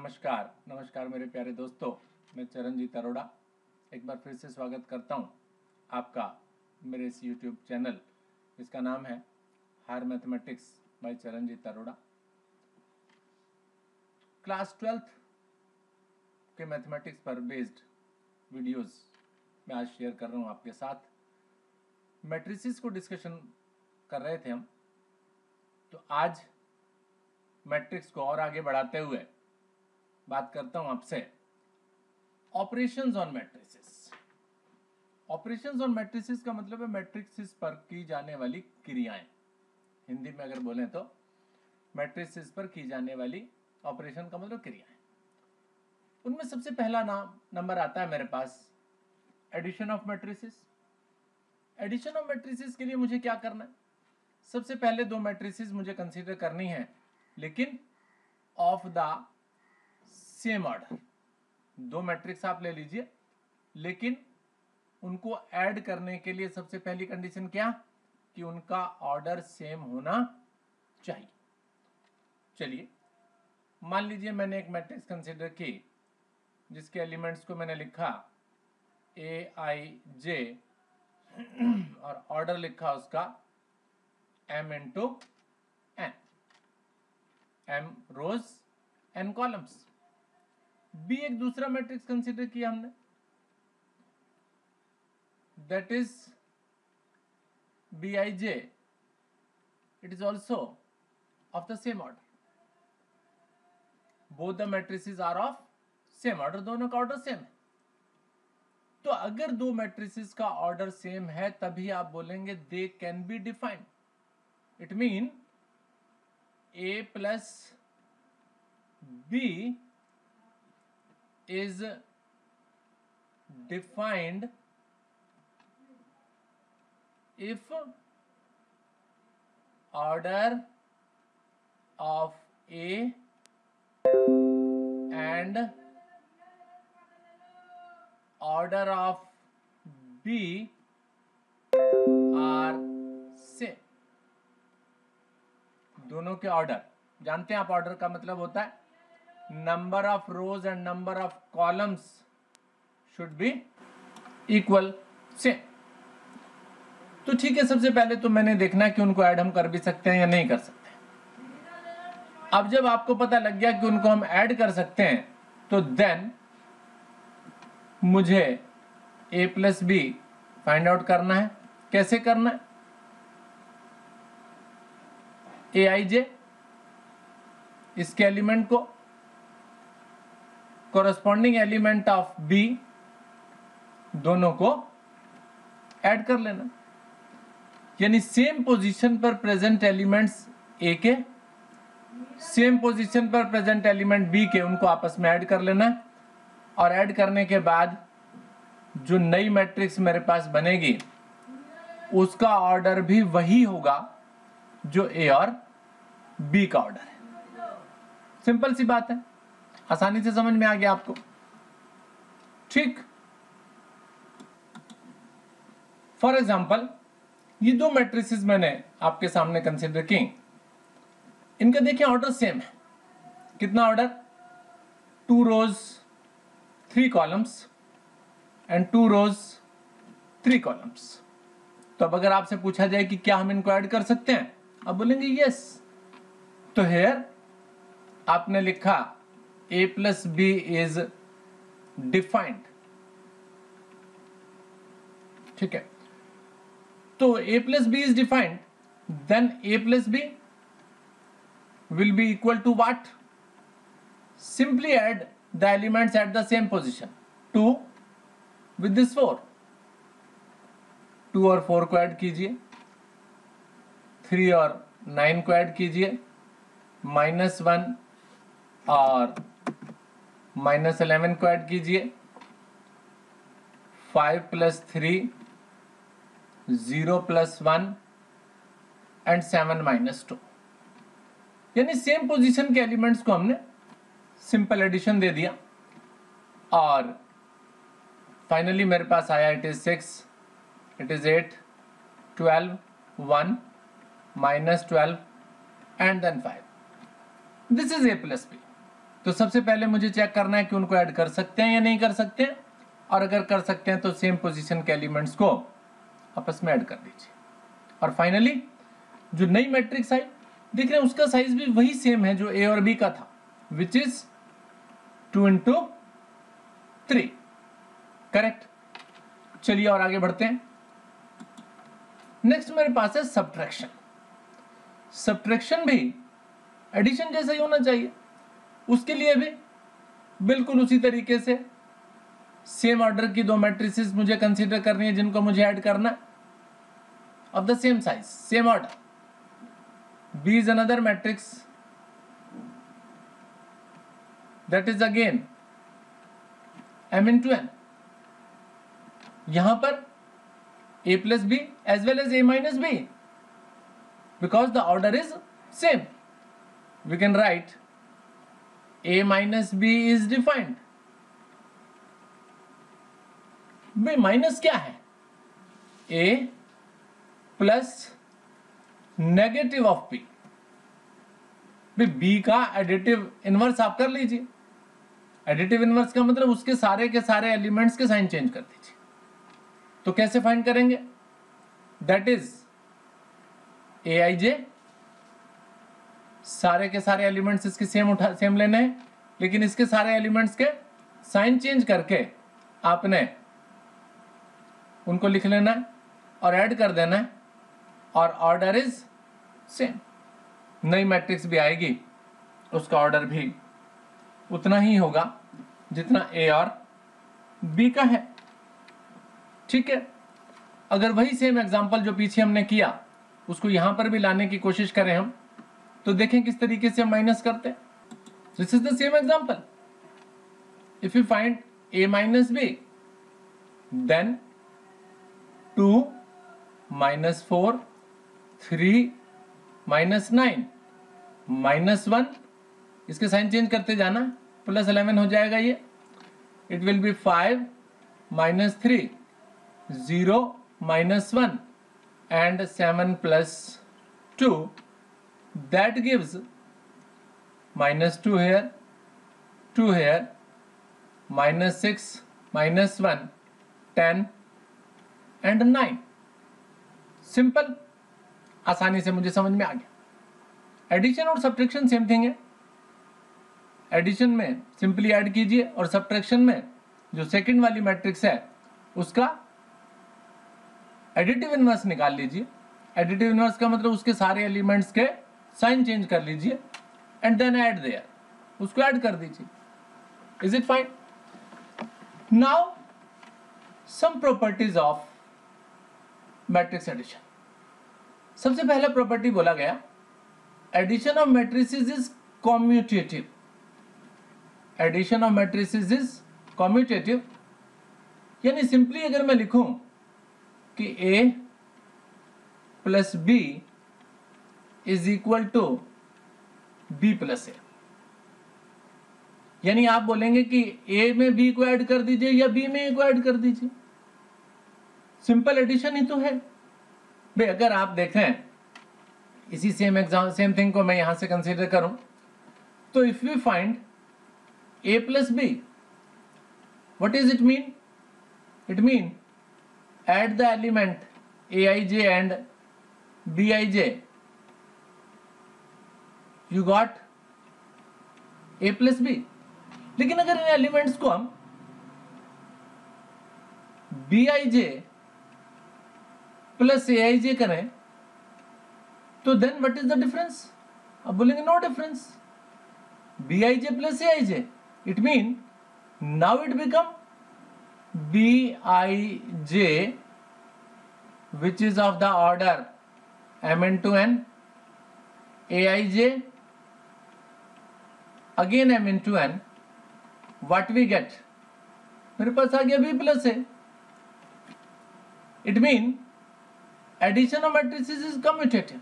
नमस्कार नमस्कार मेरे प्यारे दोस्तों, मैं चरणजीत अरोड़ा एक बार फिर से स्वागत करता हूं आपका मेरे इस YouTube चैनल जिसका नाम है higher mathematics by Charanjeet Arora. Class 12th के मैथमेटिक्स पर बेस्ड वीडियोस मैं आज शेयर कर रहा हूं आपके साथ। मैट्रिसेस को डिस्कशन कर रहे थे हम, तो आज मैट्रिक्स को और आगे बढ़ाते हुए बात करता हूं आपसे operations on matrices. Operations on matrices का मतलब है मैट्रिसेस पर की जाने वाली क्रियाएं। हिंदी में अगर बोलें तो मैट्रिसेस पर की जाने वाली ऑपरेशन का मतलब क्रियाएं। उनमें सबसे पहला नंबर आता है मेरे पास addition of matrices. Addition of matrices के लिए मुझे क्या करना है? सबसे पहले दो मैट्रिसेस मुझे कंसीडर करनी है, लेकिन ऑफ द सेम ऑर्डर। दो मैट्रिक्स आप ले लीजिए, लेकिन उनको ऐड करने के लिए सबसे पहली कंडीशन क्या कि उनका ऑर्डर सेम होना चाहिए। चलिए, मान लीजिए मैंने एक मैट्रिक्स कंसीडर की जिसके एलिमेंट्स को मैंने लिखा ए आई जे और ऑर्डर लिखा उसका m into n, m rows n columns. B एक दूसरा मैट्रिक्स कंसीडर किया हमने, that is Bij। It is also of the same order. Both the matrices are of same order, दोनों का ऑर्डर सेम है। तो अगर दो मैट्रिसेस का ऑर्डर सेम है तभी आप बोलेंगे they can be defined. It mean a plus b is defined if order of A and order of B are same। दोनों के ऑर्डर जानते हैं आप। ऑर्डर का मतलब होता है number of rose and number of columns should be equal same. तो ठीक है, सबसे पहले तो मैंने देखना है कि उनको ऐड हम कर भी सकते हैं या नहीं कर सकते। अब जब आपको पता लग गया कि उनको हम ऐड कर सकते हैं, तो देन मुझे a plus b find out करना है। कैसे करना है? ए आई जे, इसके एलिमेंट को कोरस्पॉन्डिंग एलिमेंट ऑफ बी, दोनों को ऐड कर लेना। यानी सेम पोजीशन पर प्रेजेंट एलिमेंट्स ए के, सेम पोजीशन पर प्रेजेंट एलिमेंट बी के, उनको आपस में ऐड कर लेना। और ऐड करने के बाद जो नई मैट्रिक्स मेरे पास बनेगी उसका ऑर्डर भी वही होगा जो ए और बी का ऑर्डर है। सिंपल सी बात है, आसानी से समझ में आ गया आपको। ठीक, फॉर एग्जाम्पल ये दो मैट्रिसेस मैंने आपके सामने कंसीडर की। इनका देखिए ऑर्डर सेम है। कितना order? 2 rows 3 columns and 2 rows 3 columns. तो अब अगर आपसे पूछा जाए कि क्या हम इनको ऐड कर सकते हैं, आप बोलेंगे यस। तो हेयर आपने लिखा a plus b is defined. ठीक है, तो a plus b is defined, then a plus b will be equal to what? Simply add the elements at the same position. 2 with this 4, 2 और 4 को add कीजिए, 3 और 9 को ऐड कीजिए, -1 और -11 को ऐड कीजिए, 5 प्लस 3, 0 प्लस 1 एंड 7 माइनस 2। यानी सेम पोजीशन के एलिमेंट्स को हमने सिंपल एडिशन दे दिया और फाइनली मेरे पास आया it is 6, it is 8, 12, 1, -12 and then 5। This is a plus b. तो सबसे पहले मुझे चेक करना है कि उनको ऐड कर सकते हैं या नहीं कर सकते हैं, और अगर कर सकते हैं तो सेम पोजीशन के एलिमेंट्स को आपस में ऐड कर दीजिए। और फाइनली जो नई मैट्रिक्स आई, देख रहे हैं उसका साइज भी वही सेम है जो ए और बी का था, विच इज 2 into 3। करेक्ट। चलिए और आगे बढ़ते हैं। नेक्स्ट मेरे पास है सब्ट्रैक्शन। सब्ट्रैक्शन भी एडिशन जैसा ही होना चाहिए। उसके लिए भी बिल्कुल उसी तरीके से सेम ऑर्डर की दो मैट्रिसेस मुझे कंसीडर करनी है जिनको मुझे ऐड करना of the same size, same order. B is another matrix that is again m into n। यहां पर a plus b as well as a minus b, because the order is same, we can write a minus b is defined। b minus क्या है? a plus negative of b. B का additive inverse आप कर लीजिए। Additive inverse का मतलब उसके सारे के सारे एलिमेंट्स के साइन चेंज कर दीजिए। तो कैसे फाइंड करेंगे? दैट इज ए आई जे, सारे के सारे एलिमेंट्स इसके सेम लेने हैं, लेकिन इसके सारे एलिमेंट्स के साइन चेंज करके आपने उनको लिख लेना है और ऐड कर देना है, और ऑर्डर इज सेम। नई मैट्रिक्स भी आएगी, उसका ऑर्डर भी उतना ही होगा जितना ए और बी का है। ठीक है। अगर वही सेम एग्जांपल जो पीछे हमने किया उसको यहां पर भी लाने की कोशिश करें हम, तो देखें किस तरीके से हम माइनस करते हैं। This is the same example. If you find a minus b, then 2 minus 4 3 minus 9 minus 1, इसके साइन चेंज करते जाना, प्लस 11 हो जाएगा ये। It will be 5 minus 3 0 minus 1 and 7 plus 2, that gives minus 2 here, 2 here, minus 6 minus 1 10 and 9। Simple, आसानी से मुझे समझ में आ गया। एडिशन और सब्ट्रैक्शन सेम थिंग है। एडिशन में सिंपली ऐड कीजिए और सब्ट्रैक्शन में जो सेकंड वाली मैट्रिक्स है उसका एडिटिव इनवर्स निकाल लीजिए। एडिटिव इनवर्स का मतलब उसके सारे एलिमेंट्स के साइन चेंज कर लीजिए एंड देन ऐड देयर, उसको ऐड कर दीजिए। Is it fine? Now some properties of matrix addition. सबसे पहला प्रॉपर्टी बोला गया, addition of matrices is commutative. Addition of matrices is commutative, यानी सिंपली अगर मैं लिखूं कि a plus b is equal to b plus a, यानी आप बोलेंगे कि a में b को ऐड कर दीजिए या b में a को ऐड कर दीजिए। सिंपल एडिशन ही तो है भाई। अगर आप देखें इसी सेम थिंग को मैं यहां से कंसीडर करूं, तो if we find a plus b, what is it mean? It mean add the element aij and bij, you got a plus b। लेकिन अगर इन एलिमेंट्स को हम bij प्लस aij करें तो then what is the difference? अब बोलेंगे no difference, bij plus aij, it mean now it become bij which is of the order m into n, aij again m into n, what we get? मेरे पास आ गया b plus a। It mean addition of matrices is commutative.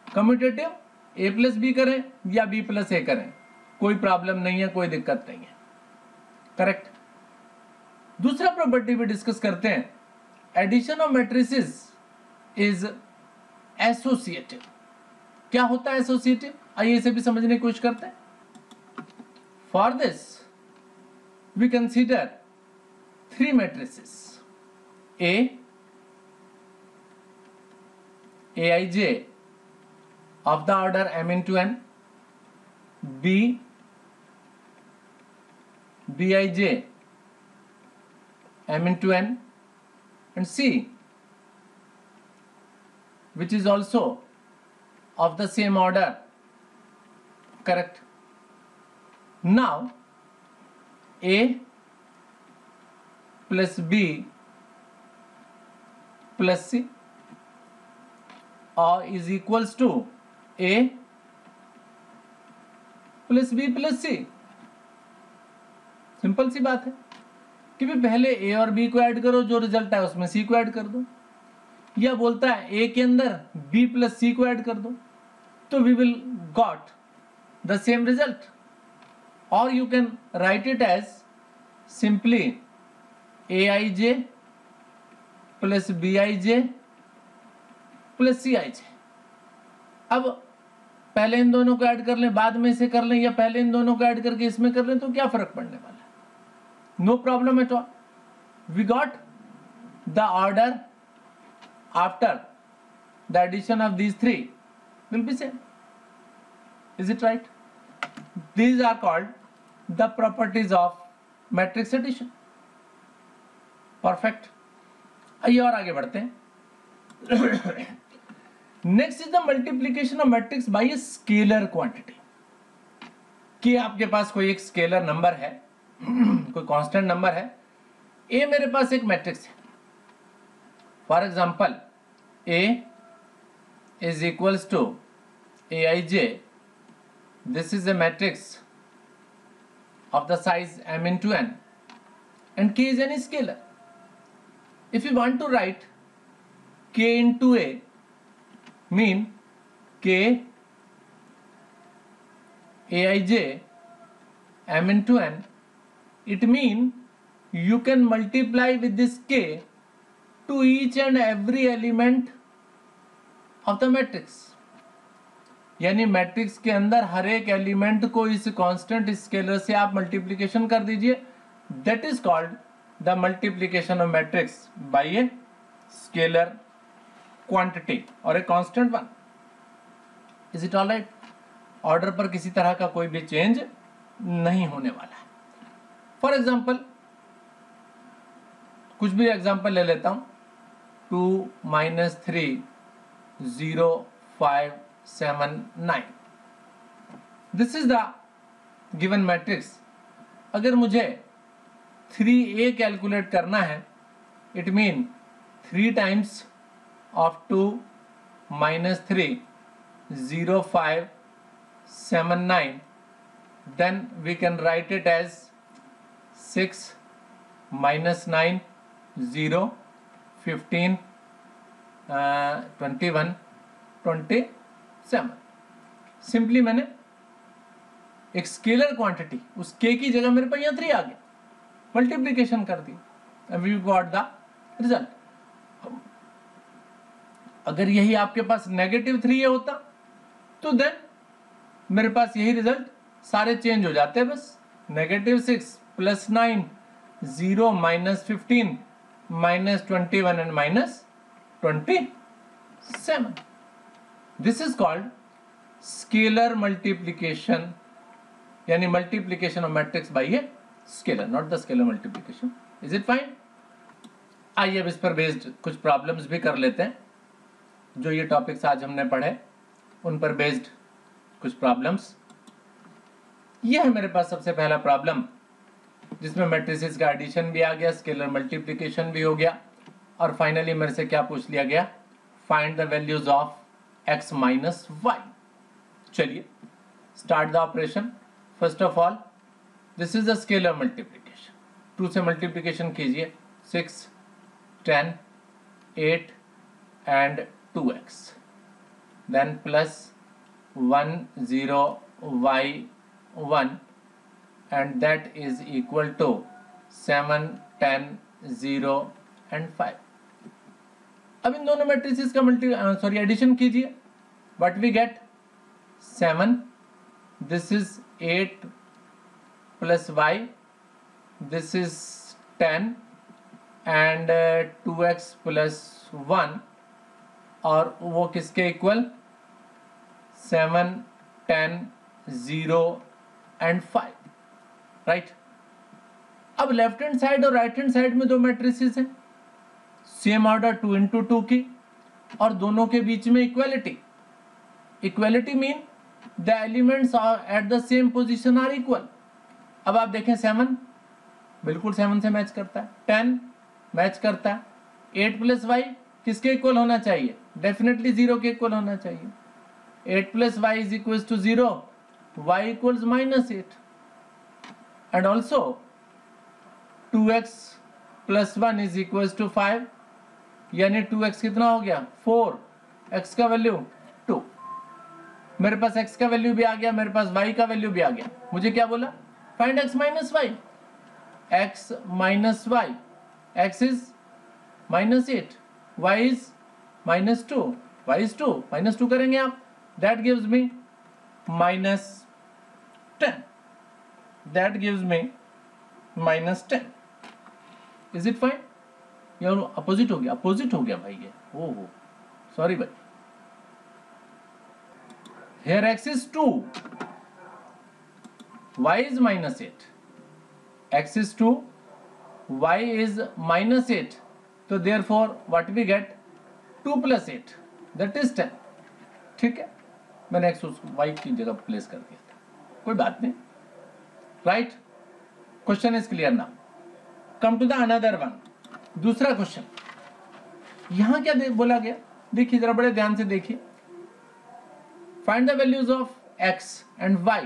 Commutative a plus b करें या b plus a करें, कोई problem नहीं है, कोई दिक्कत नहीं है। करेक्ट। दूसरा प्रॉपर्टी भी डिस्कस करते हैं, addition of matrices is associative. क्या होता है एसोसिएटिव? आइए इसे भी समझने की कोशिश करते हैं। For this, we consider three matrices: A, Aij of the order m into n, B, Bij m into n, and C, which is also of the same order. Correct. Now A plus B plus C is equals to A plus B plus C. Simple सी बात है कि भाई पहले A और B को add करो, जो रिजल्ट है उसमें C को ऐड कर दो, या बोलता है A के अंदर B प्लस C को ऐड कर दो, तो we will got the same result. और you can write it as simply Aij plus Bij plus Cij. अब पहले इन दोनों को ऐड कर लें, बाद में इसे कर लें, या पहले इन दोनों को ऐड करके इसमें कर लें, तो क्या फर्क पड़ने वाला है? No problem at all. We got the order after the addition of these three will be same. Is it right? These are called the properties of matrix addition. Perfect. आइए और आगे बढ़ते हैं. Next is the multiplication of matrix by a scalar quantity. कि आपके पास कोई एक scalar number है, कोई कांस्टेंट नंबर है, A मेरे पास एक मैट्रिक्स है. For example A is equals to Aij. This is a matrix of the size m into n, and K is any scalar. If you want to write K into A, mean K Aij m into n, it mean you can multiply with this K to each and every element of the matrix. यानी matrix के अंदर हर एक element को इस constant scalar से आप multiplication कर दीजिए. That is called the multiplication of matrix by a scalar quantity और a constant one. Is it all right? Order पर किसी तरह का कोई भी चेंज नहीं होने वाला है. फॉर एग्जाम्पल कुछ भी एग्जाम्पल ले लेता हूं. 2 - 3 0 5 7 9. This is the given matrix. अगर मुझे 3A कैलकुलेट करना है, it mean 3 times of 2 - 3 0 5 7 9, then we can write it as 6 - 9 0 15 21 27. Simply मैंने एक स्केलर क्वांटिटी, उस K की जगह मेरे पास यहाँ 3 आ गया, मल्टीप्लीकेशन कर दी, वी गॉट द रिजल्ट. अगर यही आपके पास -3A होता तो देन मेरे पास यही रिजल्ट सारे चेंज हो जाते हैं. बस -6 + 9 0 - 15 -21 and -27. This is called scalar multiplication, यानी multiplication of matrix by a scalar, not the scalar multiplication. Is it fine? आइए अब इस पर बेस्ड कुछ प्रॉब्लम्स भी कर लेते हैं. जो ये टॉपिक्स आज हमने पढ़े उन पर बेस्ड कुछ प्रॉब्लम्स. ये है मेरे पास सबसे पहला प्रॉब्लम, जिसमें मैट्रिसेस का एडिशन भी आ गया, स्केलर मल्टीप्लिकेशन भी हो गया, और फाइनली मेरे से क्या पूछ लिया गया? Find the values of x minus y. चलिए start the operation. First of all this is the scalar multiplication. 2 से मल्टीप्लिकेशन कीजिए. 6 10 8 and 2x, then plus 1 0 y 1, and that is equal to 7 10 0 and 5. अब इन दोनों मैट्रिसेस का addition कीजिए. What we get? 7, this is 8 plus y, this is 10 and 2x plus 1, और वो किसके equal? 7, 10, 0 and 5, right. अब लेफ्ट हैंड साइड और right hand side में दो मैट्रिसेस हैं, सेम ऑर्डर 2 into 2 की, और दोनों के बीच में equality. Equality mean the elements at the same position are equal. अब आप देखें 7 बिल्कुल 7 से मैच करता है, 10 मैच करता है, 8 प्लस वाई किसके इक्वल होना चाहिए? डेफिनेटली 0 के इक्वल होना चाहिए। 8 plus y is equal to 0, y equals -8, and also 2x plus 1 is equal to 5, यानी 2x कितना हो गया? 4, x का वैल्यू 2। मेरे पास x का वैल्यू भी आ गया, मेरे पास y का वैल्यू भी आ गया। मुझे क्या बोला? Find x minus y. x minus y, x is -8, y is -2, y is 2, -2 करेंगे आप, that gives me -10, that gives me -10। Is it fine? यार अपोजिट हो गया, अपोजिट हो गया भाई ये, ओहो सॉरी भाई। Here x is 2, y is -8, x is 2, y is -8, तो therefore what we get? 2 plus 8, that is 10। ठीक है, मैंने x उसको y की जगह प्लेस कर दिया था, कोई बात नहीं, right. Question is clear now. Come to the another one, दूसरा क्वेश्चन। यहां क्या बोला गया? देखिए जरा बड़े ध्यान से देखिए। Find the values of x and y.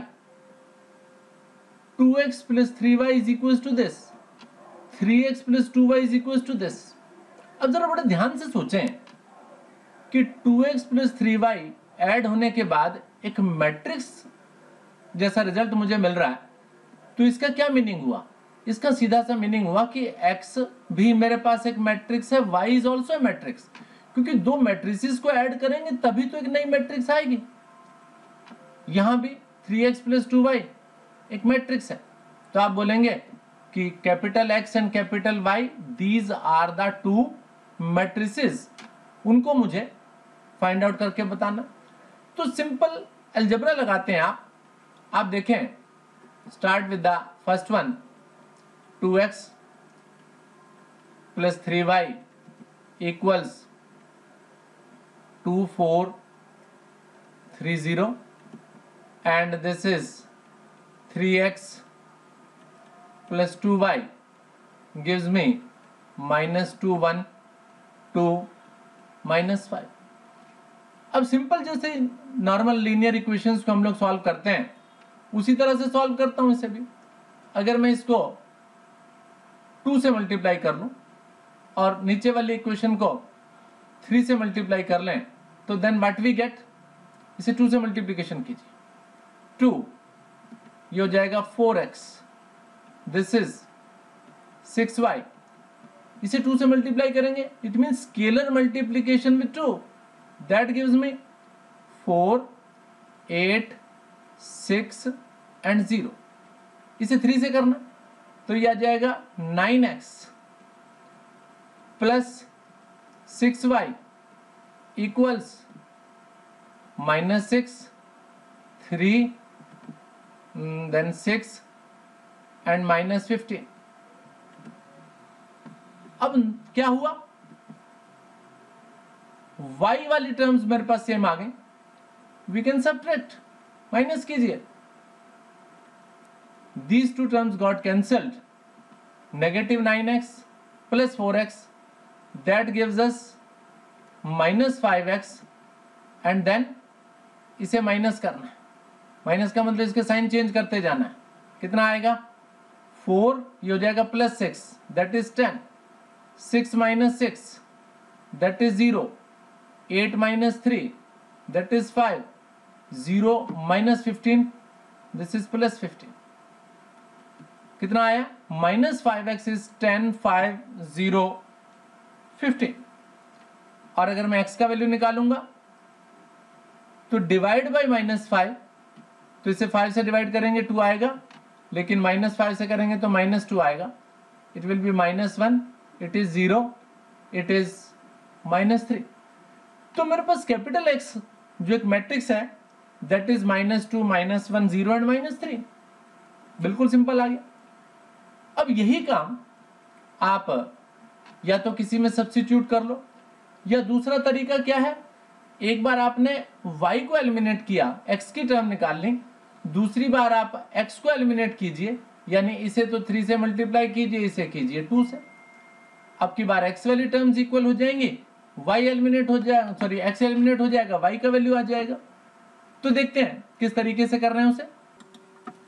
2x plus 3y is equals to this. 3x plus 2y is equals to this. अब जरा बड़े ध्यान से सोचें कि 2x plus 3y ऐड होने के बाद एक मैट्रिक्स जैसा रिजल्ट मुझे मिल रहा है, तो इसका क्या मीनिंग हुआ? इसका सीधा सा मीनिंग हुआ कि x भी मेरे पास एक मैट्रिक्स है, y is also a matrix, क्योंकि दो मैट्रिसेस को ऐड करेंगे तभी तो एक नई मैट्रिक्स आएगी। यहां भी 3x प्लस 2y एक मैट्रिक्स है, तो आप बोलेंगे कि capital X and capital Y these are the two matrices, उनको मुझे फाइंड आउट करके बताना। तो सिंपल अलजेब्रा लगाते हैं आप देखें, start with the first one, 2x plus 3y equals 2, 4, 3, 0, and this is 3x plus 2y gives me -2, 1, 2, -5। अब सिंपल जैसे नॉर्मल लीनियर इक्वेशंस को हम लोग सॉल्व करते हैं उसी तरह से सॉल्व करता हूं इसे भी। अगर मैं इसको 2 से मल्टीप्लाई कर लूं और नीचे वाली इक्वेशन को 3 से मल्टीप्लाई कर लें, तो देन व्हाट वी गेट? इसे 2 से मल्टीप्लिकेशन कीजिए, 2 ये हो जाएगा 4x, दिस इज 6y, इसे 2 से मल्टीप्लाई करेंगे, it mean scalar multiplication with 2, that gives me 4, 8, 6 and 0। इसे 3 से करना तो ये आ जाएगा 9x plus 6y equals -6, 3, then 6 and -15। अब क्या हुआ? y वाली टर्म्स मेरे पास सेम आ गई, वी कैन सब्ट्रैक्ट, माइनस कीजिए, these two terms got cancelled, -9x plus 4x, that gives us -5x, and then इसे माइनस करना है, माइनस का मतलब इसके साइन चेंज करते जाना है। कितना आएगा? 4, ये हो जाएगा +6, that is 10, 6 - 6 that is 0, 8 - 3 that is 5, 0 - 15 this is +15। कितना आया? -5x is 10, 5, 0, 15। और अगर मैं x का वैल्यू निकालूंगा तो डिवाइड बाय -5, तो इसे 5 से डिवाइड करेंगे 2 आएगा, लेकिन -5 से करेंगे तो -2 आएगा. It will be -1, it is 0, it is -3. तो मेरे पास कैपिटल एक्स जो एक मैट्रिक्स है दैट इज -2, -1, 0 एंड -3. बिल्कुल सिंपल आ गया. अब यही काम आप या तो किसी में सब्स्टिट्यूट कर लो, या दूसरा तरीका क्या है, एक बार आपने y को एलिमिनेट किया, x की टर्म निकाल ली, दूसरी बार आप x को एलिमिनेट कीजिए, यानी इसे तो 3 से मल्टीप्लाई कीजिए, इसे कीजिए 2 से. अब की बार x वाली टर्म्स इक्वल हो जाएंगी, y एलिमिनेट हो जाएगा, सॉरी x एलिमिनेट हो जाएगा, y का वैल्यू आ जाएगा. तो देखते हैं किस तरीके से कर रहे हैं उसे.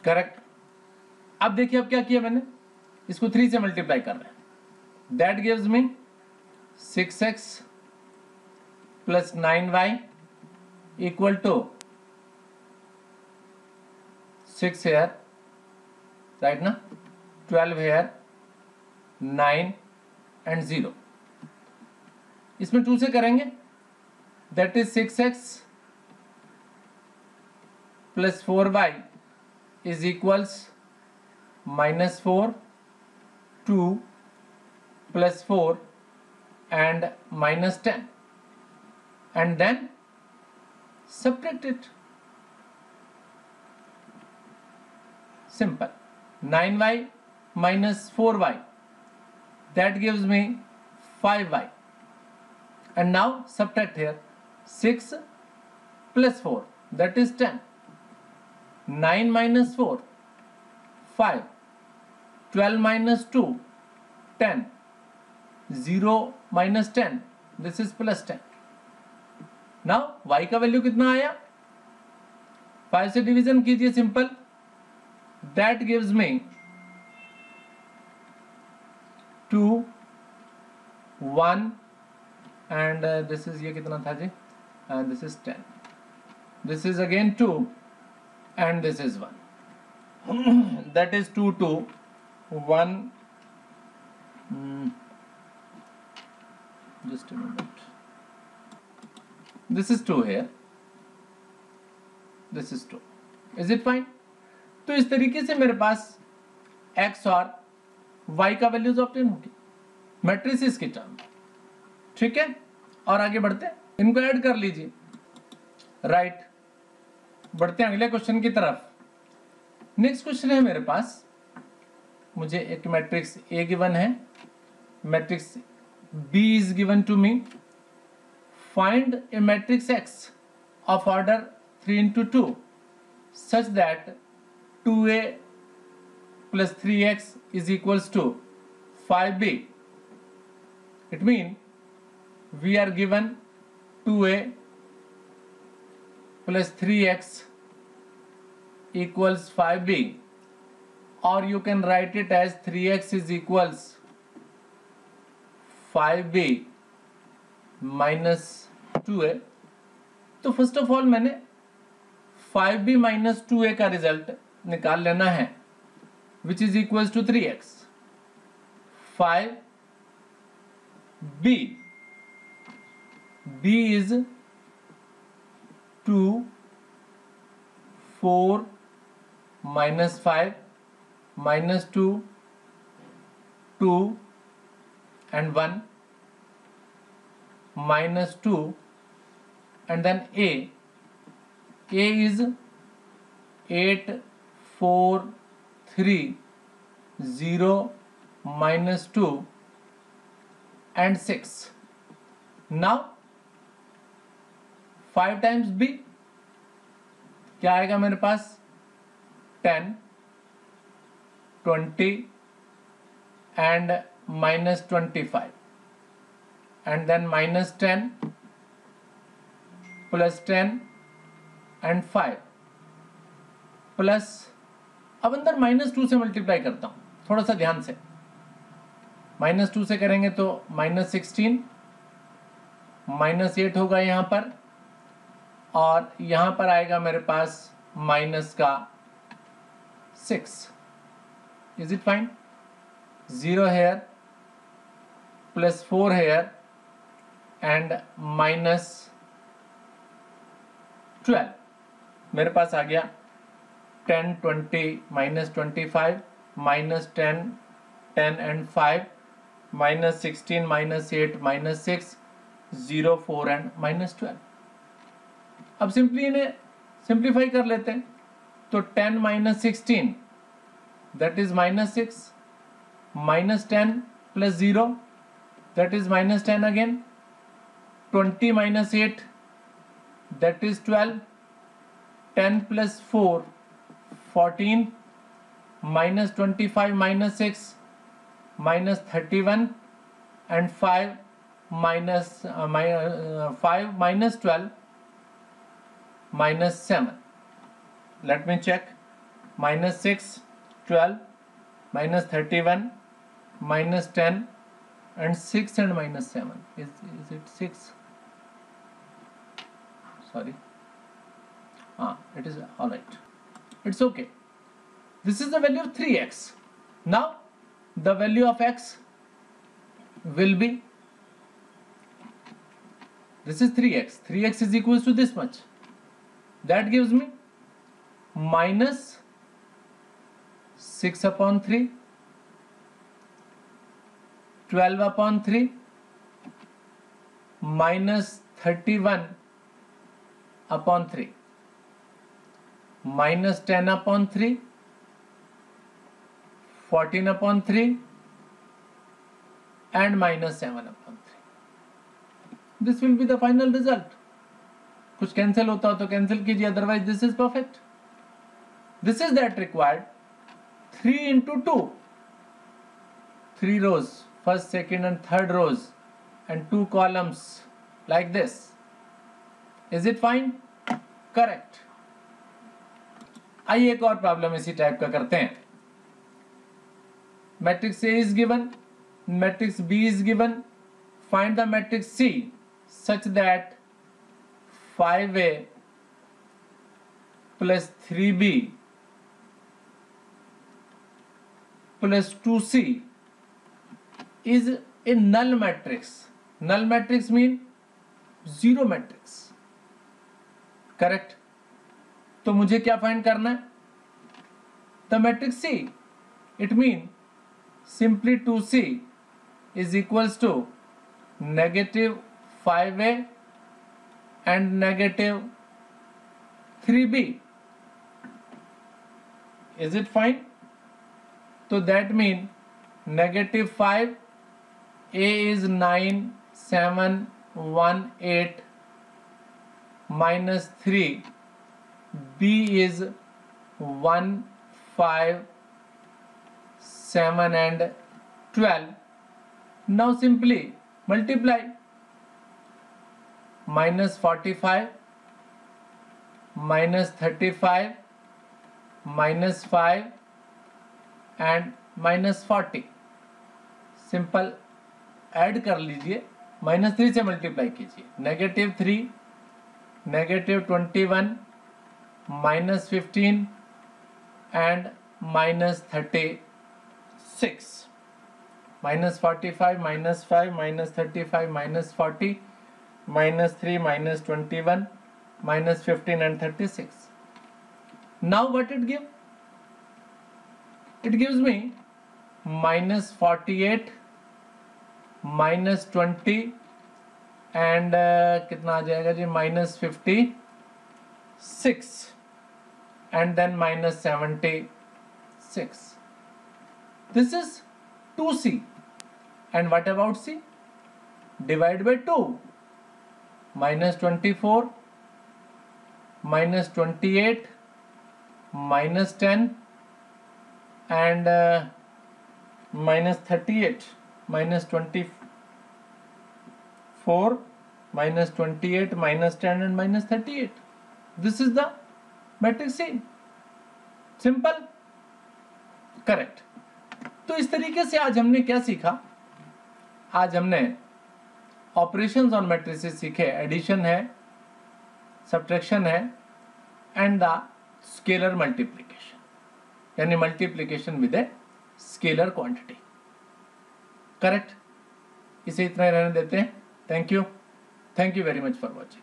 करेक्ट. अब देखिए अब क्या किया मैंने, इसको 3 से मल्टीप्लाई कर रहे हैं. That gives me 6x plus 9y equal to 6 here, right ना, 12 here, 9 एंड 0. इसमें 2 से करेंगे, that is 6x plus 4y is equals -4, 2 plus 4 and -10, and then subtract it. Simple. 9y minus 4y, that gives me 5y. And now subtract here. 6 plus 4, that is 10. 9 minus 4, 5. 12 minus 2, 10. 0 minus 10, this is plus 10. Now y का value कितना आया, 5 से division कीजिए simple, that gives me 2, 1 and this is, ये कितना था जी, and this is 10, this is again 2 and this is 1, that is 2, 2, 1, just a moment. This is 2 here, this is 2. Is it fine? तो इस तरीके से मेरे पास x और y का वैल्यूज ऑब्टेन होगी मैट्रिसेस की टर्म. ठीक है, और आगे बढ़ते हैं, इनको ऐड कर लीजिए. राइट, बढ़ते हैं अगले क्वेश्चन की तरफ. नेक्स्ट क्वेश्चन है मेरे पास, मुझे एक मैट्रिक्स A गिवन है, matrix B is given to me. Find a matrix X of order 3 into 2 such that 2A plus 3X is equals to 5B. It means we are given 2A plus 3X equals 5B, or you can write it as 3X is equals 5B minus 2a. तो first of all मैंने 5b minus 2a का result निकाल लेना है, which is equal to 3x. 5b, b is 2, 4 minus 5 minus 2, 2 and 1, minus 2, and then a is 8, 4, 3, 0, minus 2 and 6. now 5 times b क्या आएगा मेरे पास, 10, 20 and minus 25, and then minus 10 plus 10 and 5 plus, अब अंदर -2 से मल्टीप्लाई करता हूं, थोड़ा सा ध्यान से. -2 से करेंगे तो -16, -8 होगा यहां पर, और यहां पर आएगा मेरे पास माइनस का 6. Is it fine? 0 here plus 4 here and -12 मेरे पास आ गया 10, 20, minus 25, minus 10, 10 and 5, minus 16, minus 8, minus 6, 0, 4 and minus 12. अब सिंपली इन्हें सिंप्लीफाई कर लेते हैं. तो 10 minus 16, that is minus 6, minus 10 plus 0, that is minus 10 again, 20 minus 8, that is 12, 10 plus 4, 14, minus 25 minus 6, minus 31, and 5 minus 5 minus 12, minus 7. Let me check. Minus 6, 12, minus 31, minus 10, and 6 and minus 7. Is it 6? Sorry. It is alright. It's okay. This is the value of 3x. Now, the value of x will be, this is 3x. 3x is equals to this much. That gives me minus 6 upon 3, 12 upon 3, minus 31 upon 3, minus 10 upon 3, 14 upon 3, and minus 7 upon 3. This will be the final result. कुछ cancel होता हो तो cancel कीजिए, otherwise this is perfect. This is that required 3 into 2, 3 rows, first, second and third rows, and 2 columns like this. Is it fine? Correct. आइए एक और problem इसी type का करते हैं. Matrix A is given, matrix B is given. Find the matrix C such that 5A plus 3B plus 2C is a null matrix. Null matrix mean zero matrix. Correct? तो मुझे क्या find करना है? The matrix C. It mean simply 2C is equals to negative 5A and negative 3B. Is it fine? So that means negative 5, A is 9, 7, 1, 8, minus 3, B is 1, 5, 7 and 12. Now simply multiply. Minus 45, minus 35, minus 5 and minus 40. Simple add कर लीजिए, minus 3 से multiply कीजिए. Negative 3, negative 21, minus 15 and minus 36. Minus 45, minus 5, minus 35, minus 40, minus 3, minus 21, minus 15 and 36. Now what it give? It gives me minus 48, minus 20 and कितना आ जाएगा जी, minus 56 and then minus 76. This is 2C. And what about C? Divide by 2. Minus 24, minus 28, minus 10 and minus 38, minus 24, minus 28, minus 10 and minus 38. This is the matrix C. Simple? Correct. तो इस तरीके से आज हमने क्या सीखा? आज हमने ऑपरेशंस ऑन मैट्रिसेस सीखे. एडिशन है, सब्ट्रैक्शन है एंड द स्केलर मल्टीप्लिकेशन, यानी multiplication with A scalar quantity. Correct? इसे इतना ही रहने देते हैं. Thank you very much for watching.